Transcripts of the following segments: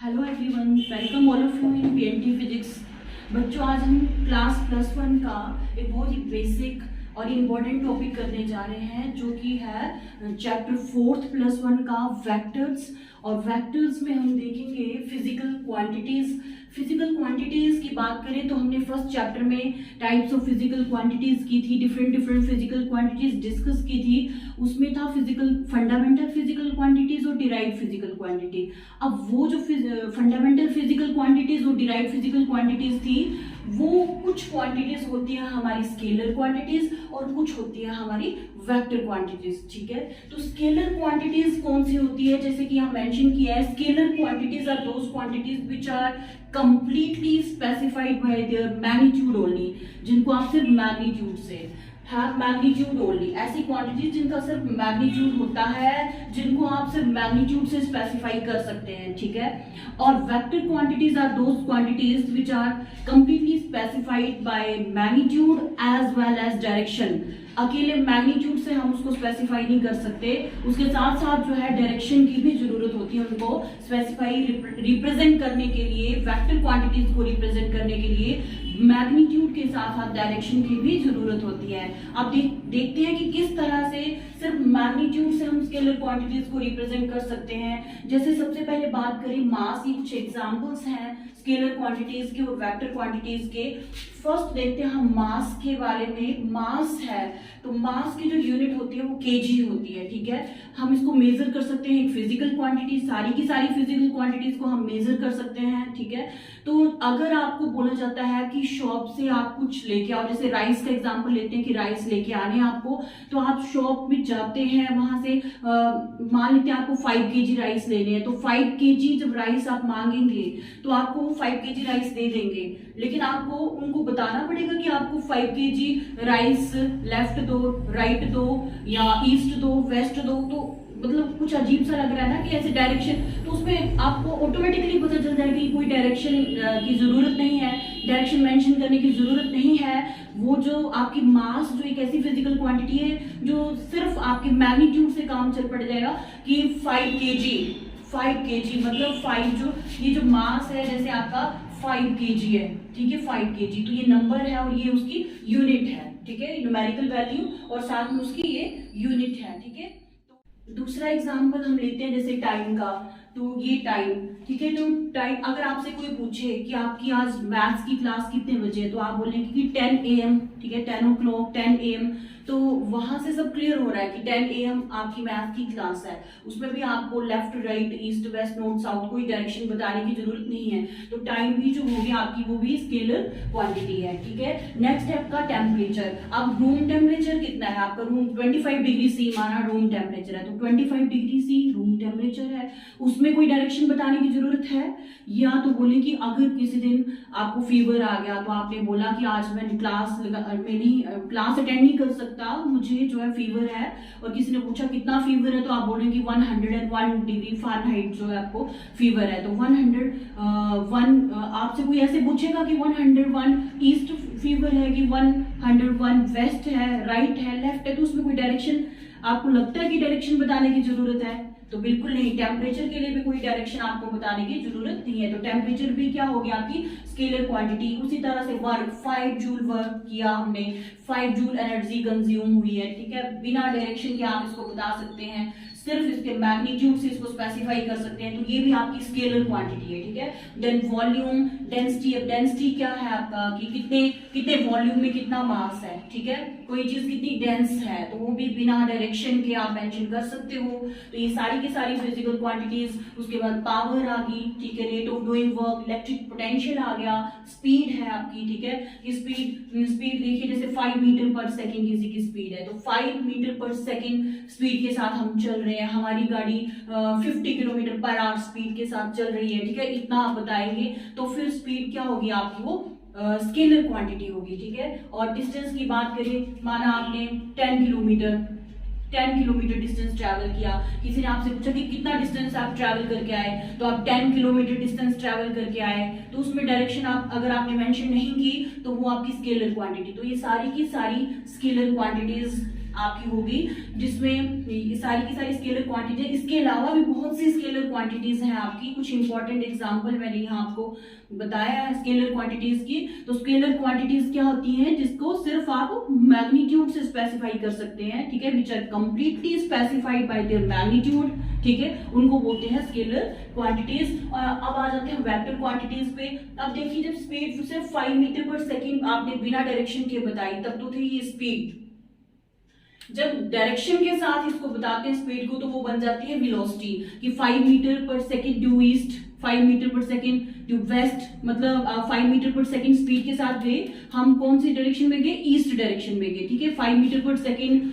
Hello everyone, welcome all of you in PNT physics. बच्चों, आज हम क्लास +1 का एक बहुत ही बेसिक और इम्पोर्टेंट टॉपिक करने जा रहे हैं, जो कि है चैप्टर 4 +1 का वेक्टर्स। और वेक्टर्स में हम देखेंगे फिजिकल क्वांटिटीज। फिजिकल क्वांटिटीज की बात करें तो हमने फर्स्ट चैप्टर में टाइप्स ऑफ फिजिकल क्वांटिटीज की थी, डिफरेंट फिजिकल क्वांटिटीज डिस्कस की थी। उसमें था फिजिकल फंडामेंटल फिजिकल क्वांटिटीज और डिराइव्ड फिजिकल क्वांटिटी। अब वो जो फंडामेंटल फिजिकल क्वांटिटीज और डिराइव्ड फिजिकल क्वांटिटीज थी, वो कुछ क्वांटिटीज होती है हमारी स्केलर क्वांटिटीज और कुछ होती है हमारी वेक्टर क्वांटिटीज। ठीक है, तो स्केलर क्वांटिटीज कौन सी होती है, जैसे कि यहाँ मेंशन किया है, scalar quantities are those quantities which are completely specified by their magnitude only, जिनको आप सिर्फ मैग्नीट्यूड से मैग्नीट्यूड ओनली, ऐसी क्वांटिटीज जिनका सिर्फ मैग्नीट्यूड होता है, जिनको आप सिर्फ मैग्नीट्यूड से स्पेसिफाई कर सकते हैं। ठीक है, और vector quantities are those quantities which are completely specified by magnitude as well as direction. अकेले मैग्नीट्यूड से हम उसको स्पेसिफाई नहीं कर सकते, उसके साथ साथ जो है डायरेक्शन की भी जरूरत होती है उनको स्पेसिफाई रिप्रेजेंट करने के लिए। वेक्टर क्वांटिटीज को रिप्रेजेंट करने के लिए मैग्नीट्यूड के साथ साथ डायरेक्शन की भी जरूरत होती है। अब देखते हैं कि किस तरह से सिर्फ मैग्नीट्यूड से हम स्केलर क्वांटिटीज को रिप्रेजेंट कर सकते हैं। जैसे सबसे पहले बात करें मास, ये कुछ एग्जांपल्स हैं स्केलर क्वांटिटीज के और वेक्टर क्वांटिटीज के। फर्स्ट देखते हैं हम मास के बारे में। मास है तो मास की जो यूनिट होती है वो केजी होती है। ठीक है, हम इसको मेजर कर सकते हैं, एक फिजिकल क्वांटिटी, सारी की सारी फिजिकल क्वांटिटीज को हम मेजर कर सकते हैं। ठीक है, तो अगर आपको बोला जाता है कि शॉप से आप कुछ लेके आओ, जैसे राइस का एग्जांपल लेते हैं कि राइस लेके आने आपको, तो आप शॉप में जाते हैं, वहां से मान लेते हैं आपको 5 kg राइस लेने हैं, तो 5 kg जब राइस आप मांगेंगे तो आपको 5 kg राइस दे देंगे, लेकिन आपको उनको बताना पड़ेगा कि आपको 5 kg राइस लेफ्ट दो, राइट दो, या ईस्ट दो, वेस्ट दो। तो मतलब कुछ अजीब सा लग रहा है ना कि ऐसे डायरेक्शन, तो उसमें आपको ऑटोमेटिकली पता चल जाएगा कि कोई डायरेक्शन की जरूरत नहीं है, डायरेक्शन मेंशन करने की जरूरत नहीं है। वो जो आपकी मास जो एक ऐसी फिजिकल क्वांटिटी है जो सिर्फ आपके मैग्नीट्यूड से काम चल पड़ जाएगा कि 5 kg मतलब 5 जो ये जो मास है, जैसे आपका 5 kg है, ठीक है, 5 kg, तो ये नंबर है और ये उसकी यूनिट है। ठीक है, न्यूमेरिकल वैल्यू और साथ में उसकी ये यूनिट है। ठीक है, दूसरा एग्जांपल हम लेते हैं जैसे टाइम का। तो ये टाइम, ठीक है, तो टाइम अगर आपसे कोई पूछे कि आपकी आज मैथ्स की क्लास कितने बजे है, तो आप बोलेंगे कि 10 AM। ठीक है, 10 o'clock, 10 AM, तो वहां से सब क्लियर हो रहा है कि 10 AM आपकी मैथ्स की क्लास है। उसमें भी आपको left, right, east, west, north, south कोई डायरेक्शन बताने की जरूरत नहीं है। तो टाइम भी जो होगी आपकी वो भी स्केलर क्वांटिटी है। ठीक है, नेक्स्ट है आपका टेम्परेचर। अब रूम टेम्परेचर कितना है आपका, रूम 25 डिग्री सी माना रूम टेम्परेचर है, तो 25 डिग्री सी रूम टेम्परेचर है, उसमें कोई डायरेक्शन बताने की जरूरत है। या तो बोले कि अगर किसी दिन आपको फीवर आ गया, तो आपने बोला कि आज मैं क्लास अटेंड नहीं कर सकता, मुझे जो है फीवर है, और किसी ने पूछा कितना फीवर है, तो आप बोलेंगे 101 डिग्री फ़ारेनहाइट जो है आपको फीवर है। तो 101 आपसे कोई ऐसे पूछेगा कि 101 ईस्ट फीवर है कि 101 वेस्ट है, राइट है, लेफ्ट है, तो उसमें कोई डायरेक्शन आपको लगता है कि डायरेक्शन बताने की जरूरत है? तो बिल्कुल नहीं। टेम्परेचर के लिए भी कोई डायरेक्शन आपको बताने की जरूरत नहीं है। तो टेम्परेचर भी क्या हो गया आपकी स्केलर क्वांटिटी। उसी तरह से वर्क, 5 जूल वर्क किया हमने, 5 जूल एनर्जी कंज्यूम हुई है। ठीक है, बिना डायरेक्शन के आप इसको बता सकते हैं, सिर्फ इसके मैग्नीट्यूड से इसको स्पेसिफाई कर सकते हैं, तो ये भी आपकी स्केलर क्वांटिटी है। ठीक है, देन वॉल्यूम, डेंसिटी। अब डेंसिटी क्या है आपका कि कितने वॉल्यूम में कितना मास है। ठीक है, कोई चीज कितनी डेंस है, तो वो भी बिना डायरेक्शन के आप मेंशन कर सकते हो। तो ये सारी की सारी फिजिकल क्वांटिटीज। उसके बाद पावर आ गई, ठीक है, rate of doing work, electric potential आ गया, स्पीड है आपकी। ठीक है, स्पीड देखिए, जैसे 5 मीटर पर सेकेंड किसी की स्पीड है, तो 5 मीटर पर सेकेंड स्पीड के साथ हम चल रहे हैं, हमारी गाड़ी 50 किलोमीटर पर आवर स्पीड के साथ चल रही है। ठीक है, इतना आप बताएंगे तो फिर स्पीड क्या होगी आपकी, वो स्केलर क्वांटिटी होगी। ठीक है, और डिस्टेंस की बात करें, माना आपने 10 किलोमीटर डिस्टेंस ट्रैवल किया, किसी ने आपसे पूछा कि कितना डिस्टेंस आप ट्रैवल करके आए, तो आप 10 किलोमीटर डिस्टेंस ट्रैवल करके आए, तो उसमें डायरेक्शन आप अगर आपने मेंशन नहीं की तो वो आपकी स्केलर क्वांटिटी। तो ये सारी की सारी स्केलर क्वांटिटीज आपकी होगी, जिसमें ये सारी की सारी स्केलर क्वांटिटी। इसके अलावा भी बहुत सी स्केलर क्वांटिटीज हैं आपकी। कुछ इंपॉर्टेंट एग्जांपल मैंने यहाँ आपको बताया है स्केलर क्वांटिटीज की। तो स्केलर क्वांटिटीज क्या होती हैं, जिसको सिर्फ आप मैग्नीट्यूड से स्पेसिफाई कर सकते हैं, ठीक है, which are completely specified by their magnitude, ठीक है, उनको बोलते हैं स्केलर क्वांटिटीज। और अब आ जाते हैं वेक्टर क्वांटिटीज पे। अब देखिए, जब स्पीड सिर्फ 5 मीटर पर सेकेंड आपने बिना डायरेक्शन के बताई, तब तो थी ये स्पीड। जब डायरेक्शन के साथ इसको बताते हैं स्पीड को, तो वो बन जाती है वेलोसिटी, कि 5 मीटर पर सेकेंड ड्यू ईस्ट, 5 मीटर पर सेकेंड ड्यू वेस्ट, मतलब 5 मीटर पर सेकेंड स्पीड के साथ गए हम, कौन सी डायरेक्शन में गए, ईस्ट डायरेक्शन में गए, ठीक है। 5 मीटर पर सेकेंड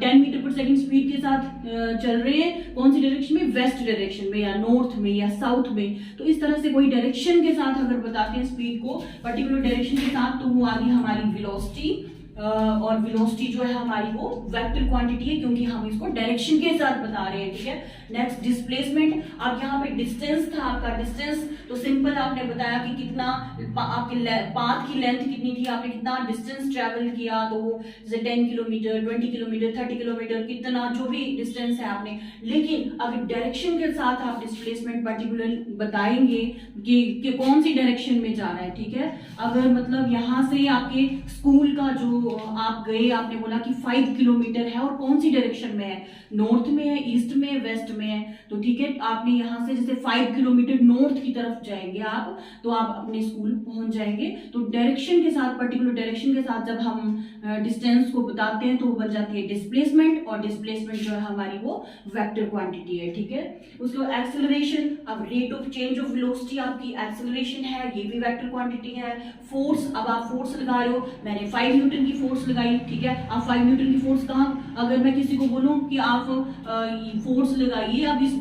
10 मीटर पर सेकेंड स्पीड के साथ चल रहे हैं, कौन सी डायरेक्शन में, वेस्ट डायरेक्शन में या नॉर्थ में या साउथ में। तो इस तरह से कोई डायरेक्शन के साथ अगर बताते हैं स्पीड को पर्टिकुलर डायरेक्शन के साथ, तो वो आ गई हमारी वेलोसिटी। और वेलोसिटी जो है हमारी वो वेक्टर क्वांटिटी है, क्योंकि हम इसको डायरेक्शन के साथ बता रहे हैं, ठीक है। Next displacement. अब यहाँ पे डिस्टेंस था आपका, डिस्टेंस तो सिंपल आपने बताया कि कितना आपके पाथ की लेंथ कितनी थी, आपने कितना डिस्टेंस ट्रेवल किया, तो वो जैसे 10 किलोमीटर, 20 किलोमीटर, 30 किलोमीटर, कितना जो भी डिस्टेंस है आपने। लेकिन अगर डायरेक्शन के साथ आप डिस्प्लेसमेंट पर्टिकुलर बताएंगे कि कौन सी डायरेक्शन में जाना है, ठीक है। अगर मतलब यहाँ से आपके स्कूल का जो आप गए, आपने बोला कि 5 किलोमीटर है, और कौन सी डायरेक्शन में है, नॉर्थ में है, ईस्ट में है, वेस्ट में है, तो ठीक है, आपने यहाँ से जैसे 5 किलोमीटर नॉर्थ की तरफ जाएंगे आप, तो आप अपने स्कूल पहुंच जाएंगे। तो डायरेक्शन के साथ, पर्टिकुलर डायरेक्शन के साथ जब हम डिस्टेंस को बताते हैं, तो वो बन जाती है डिस्प्लेसमेंट, और डिस्प्लेसमेंट जो है हमारी वो वेक्टर क्वांटिटी है, ठीक है। उसके बाद एक्सेलरेशन। अब rate of change of velocity आपकी एक्सेलरेशन है, ये भी वेक्टर क्वांटिटी है। फोर्स, अब आप फोर्स लगा रहे हो, मैंने 5 न्यूटन की फोर्स लगाई, ठीक है। अब 5 न्यूटन की फोर्स कहाँ, अगर मैं किसी को बोलूं कि आप फोर्स लगाइए अब इस,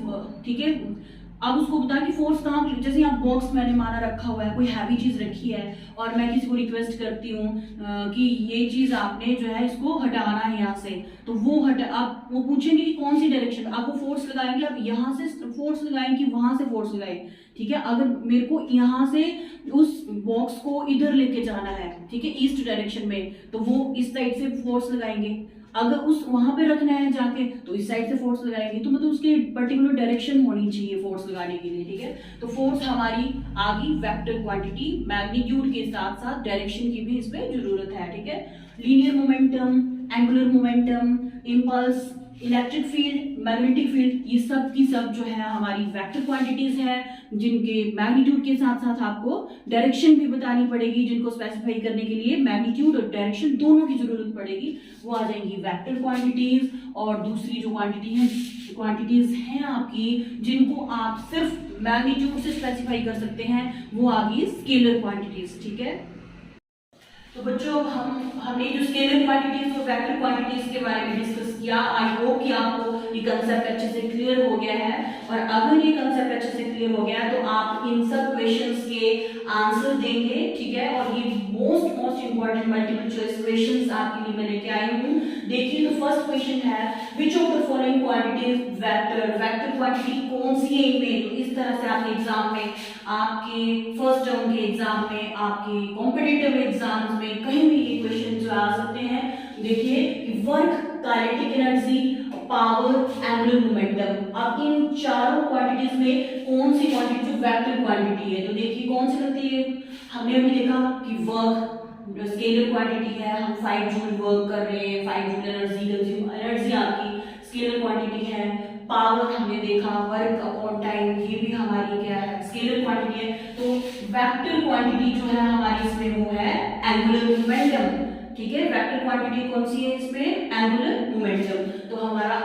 ठीक है, अब उसको बता कि फोर्स कहाँ, जैसे यहाँ बॉक्स मैंने माना रखा हुआ है, कोई हैवी चीज रखी है, और मैं किसी को रिक्वेस्ट करती हूँ कि ये चीज आपने जो है इसको हटाना है यहाँ से, तो वो हटा, आप वो पूछेंगे कि कौन सी डायरेक्शन, आपको फोर्स लगाएंगे, आप यहाँ से फोर्स लगाएंगे कि वहां से फोर्स लगाए, ठीक है। अगर मेरे को यहाँ से उस बॉक्स को इधर लेके जाना है, ठीक है, ईस्ट डायरेक्शन में, तो वो इस साइड से फोर्स लगाएंगे। अगर उस वहां पे रखना है जाके, तो इस साइड से फोर्स लगाएंगे। तो मतलब उसकी पर्टिकुलर डायरेक्शन होनी चाहिए फोर्स लगाने के लिए, ठीक है। तो फोर्स हमारी आ गई वेक्टर क्वांटिटी, मैग्नीट्यूड के साथ साथ डायरेक्शन की भी इसमें जरूरत है, ठीक है। Linear momentum, angular momentum, impulse, electric field, magnetic field, ये सब की सब जो है हमारी वेक्टर क्वांटिटीज है, जिनके मैग्नीट्यूड के साथ साथ आपको डायरेक्शन भी बतानी पड़ेगी, जिनको स्पेसिफाई करने के लिए मैग्नीट्यूड और डायरेक्शन दोनों की जरूरत पड़ेगी, वो आ जाएंगी वेक्टर क्वांटिटीज। और दूसरी जो क्वांटिटीज हैं आपकी, जिनको आप सिर्फ मैग्नीट्यूड से स्पेसिफाई कर सकते हैं, वो आ गई स्केलर क्वांटिटीज, ठीक है। तो बच्चों, हमने जो स्केलर क्वांटिटीज और वेक्टर क्वांटिटीज के बारे में डिस्कस किया। आई होप कि आपको ये कंसेप्ट अच्छे से क्लियर हो गया है, और अगर ये कंसेप्ट अच्छे से क्लियर हो गया है, तो आप इन सब क्वेश्चंस के आंसर देंगे, ठीक है। और ये most important multiple choice questions आपके लिए मैं लेके आई हूँ। देखिए, तो फर्स्ट क्वेश्चन है, which of the following quantities vector quantity कौन सी है इनमें। तो इस तरह से आपके एग्जाम में, आपके फर्स्ट टर्म के एग्जाम में, आपके कॉम्पिटिटिव एग्जाम्स में कहीं भी ये क्वेश्चन जो आ सकते हैं। देखिए कि work, kinetic energy, power, angular momentum, अब इन चारों क्वांटिटीज में कौन सी क्वांटिटी जो वेक्टर क्वांटिटी है। तो देखिए कौन सी लगती है, हमने अभी देखा कि वर्क स्केलर क्वांटिटी है, हम 5 जूल वर्क कर रहे हैं, 5 जूल एनर्जी कंज्यूम, एनर्जी आपकी स्केलर क्वांटिटी है। पावर हमने देखा, वर्क अपॉन टाइम, ये भी हमारी क्या है, स्केलर क्वांटिटी है। तो वेक्टर क्वांटिटी जो है हमारी इसमें वो है एंगुलर मोमेंटम, ठीक है। वेक्टर क्वांटिटी कौन सी है इसमें, एंगुलर मोमेंटम। तो हमारा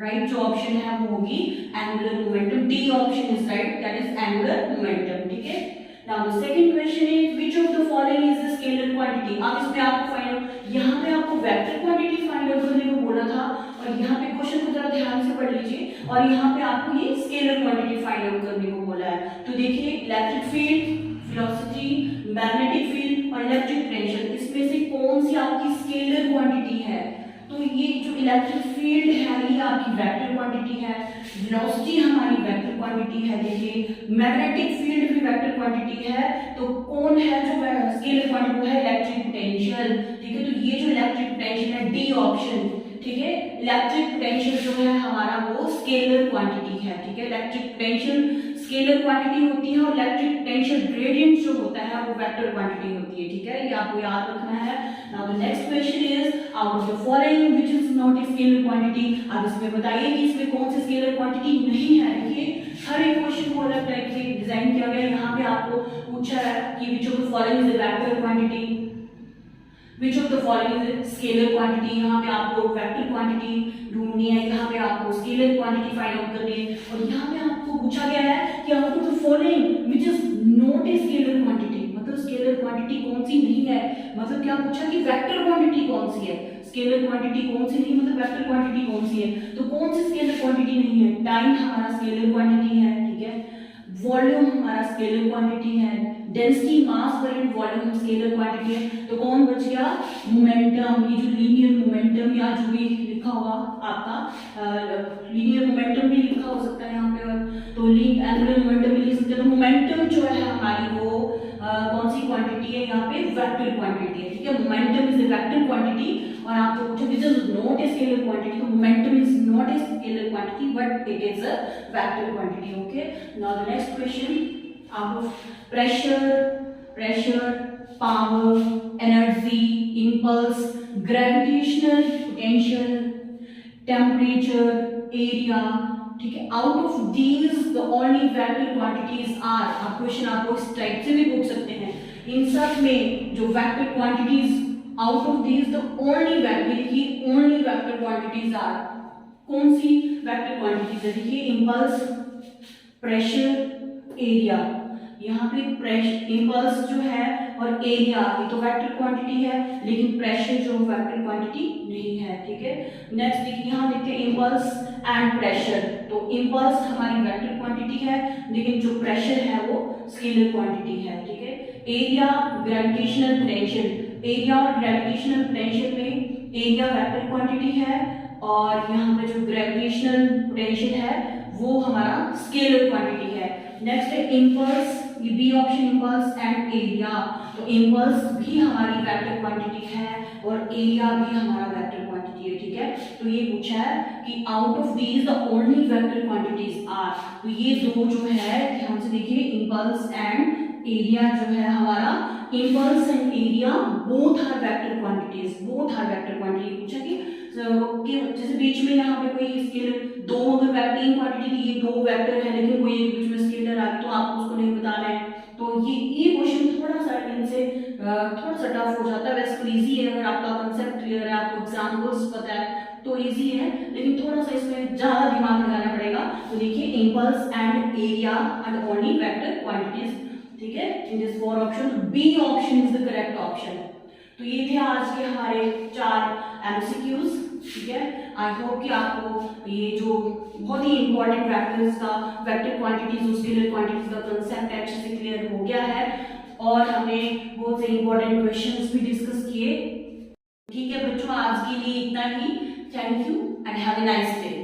राइट जो ऑप्शन है वो होगी angular momentum, D option is right, that is angular momentum, ठीक है। Now the second question is, which of the following is the scalar quantity. अब इसमें आपको फाइंड आउट, यहाँ पे आपको वेक्टर क्वांटिटी फाइंड आउट करने को बोला था, और यहाँ पे क्वेश्चन को जरा ध्यान से पढ़ लीजिए, और यहाँ पे आपको ये स्केलर क्वांटिटी फाइंड आउट करने को बोला है। तो देखिए, electric field, velocity, magnetic field और इलेक्ट्रिक पोटेंशियल, इसमें से कौन सी आपकी स्केलर क्वांटिटी है। तो ये जो इलेक्ट्रिक फील्ड है ये आपकी वेक्टर क्वांटिटी है, वेलोसिटी हमारी वेक्टर क्वांटिटी है। देखिए, मैग्नेटिक फील्ड भी वेक्टर क्वांटिटी है। तो कौन है जो स्केलर क्वांटिटी है, इलेक्ट्रिक पोटेंशियल, ठीक है। तो ये जो इलेक्ट्रिक पोटेंशियल है, डी ऑप्शन, ठीक है। इलेक्ट्रिक पोटेंशियल जो है हमारा वो स्केलर क्वांटिटी है, ठीक है। इलेक्ट्रिक पोटेंशियल स्केलर क्वांटिटी होती है और इलेक्ट्रिक पोटेंशियल ग्रेडियंट जो होता है वो वेक्टर क्वांटिटी होती है, ठीक है। ये आपको याद रखना है। Now the next question is out of the following which is not a scalar quantity. अब इसमें बताइए कि इसमें कौन सी स्केलर क्वांटिटी नहीं है। देखिए हर एक क्वेश्चन को अलग टाइप से डिजाइन किया गया है। यहाँ पे आपको पूछा है कि which of the following is a vector quantity, which of the following is scalar quantity। यहाँ पे आपको वेक्टर क्वांटिटी ढूंढनी है, यहाँ पे आपको स्केलर क्वांटिटी फाइंड आउट करनी है और यहाँ पे आपको पूछा गया है कि out of the following which is not a scalar quantity, मतलब स्केलर क्वांटिटी कौन सी नहीं है। मतलब क्या पूछा कि वेक्टर क्वांटिटी कौन सी है, स्केलर क्वांटिटी कौन सी नहीं, मतलब वेक्टर क्वांटिटी कौन सी है। तो कौन सी स्केलर क्वांटिटी नहीं है। टाइम हमारा स्केलर क्वांटिटी है, ठीक है। वॉल्यूम हमारा स्केलर क्वांटिटी है, density mass current volume scalar quantity है। तो कौन बच गया, मोमेंटम। ये जो लीनियर मोमेंटम या जो भी लिखा हुआ आपका लीनियर मोमेंटम भी लिखा हो सकता है यहाँ पे, और तो एंगुलर मोमेंटम भी लिख सकते हैं। तो मोमेंटम जो है हमारी वो कौन सी क्वांटिटी है, यहाँ पे वेक्टर क्वांटिटी है, ठीक है। Momentum is the vector quantity और आपको पूछा this is not a scalar quantity, तो momentum is not a scalar quantity but it is a vector quantity, okay. Now the next question out of pressure, power, energy, impulse, gravitational potential, temperature, area, ठीक है। Out of these the only vector quantities are, आप question आपको इस type से भी पूछ सकते हैं। इन सब में जो vector quantities out of these the only vector, देखिए only vector quantities are, कौन सी वेक्टर क्वांटिटीज है। देखिए इम्पल्स, प्रेशर, एरिया। यहाँ पे प्रेशर, इम्पल्स जो है और एरिया ये तो वेक्टर क्वांटिटी है, लेकिन प्रेशर जो वेक्टर क्वांटिटी नहीं है, ठीक है। नेक्स्ट देखिए यहाँ देखते हैं इम्पल्स एंड प्रेशर। तो इम्पल्स हमारी वेक्टर क्वांटिटी है, लेकिन जो प्रेशर है वो स्केलर क्वांटिटी है, ठीक है। एरिया, ग्रेविटेशनल पोटेंशियल, एरिया और ग्रेविटेशनल पोटेंशियल में एरिया वेक्टर क्वांटिटी है और यहाँ पे जो ग्रेविटेशनल पोटेंशियल है वो हमारा स्केलर क्वांटिटी है। नेक्स्ट है इम्पल्स, ये B option, impulse and area. तो इम्पल्स भी हमारी वेक्टर क्वांटिटी है और एरिया भी हमारा वेक्टर क्वांटिटी है, ठीक है। तो ये पूछा है कि out of these the only vector quantities are. तो ये दो जो है ध्यान से देखिए, इम्पल्स एंड एरिया जो है हमारा, impulse and area both are vector quantities, both are vector quantity. पूछा कि जैसे बीच में यहाँ पे कोई स्केलर दो अगर वेक्टर क्वांटिटी थी, ये दो वेक्टर है लेकिन कोई एक बीच में स्केलर आ गई तो आपको उसको नहीं बताना है। तो ये क्वेश्चन थोड़ा सा इनसे थोड़ा सा टफ हो जाता है। वैसे तो इजी है, अगर आपका कंसेप्ट क्लियर है, आपको एग्जांपल्स पता है तो इजी है, लेकिन थोड़ा सा इसमें ज्यादा दिमाग लगाना पड़ेगा। तो देखिए impulse and area are only vector quantities, ठीक है, in this four option. B option is the correct option. तो ये थे आज के हमारे 4 एमसीक्यूज, ठीक है। आई होप कि आपको ये जो बहुत ही इंपॉर्टेंट वेक्टर्स का, वेक्टर क्वांटिटीज और स्केलर क्वांटिटीज का कंसेप्ट अच्छे से क्लियर हो गया है और हमने बहुत से इंपॉर्टेंट क्वेश्चंस भी डिस्कस किए, ठीक है बच्चों। आज के लिए इतना ही। Thank you and have a nice day.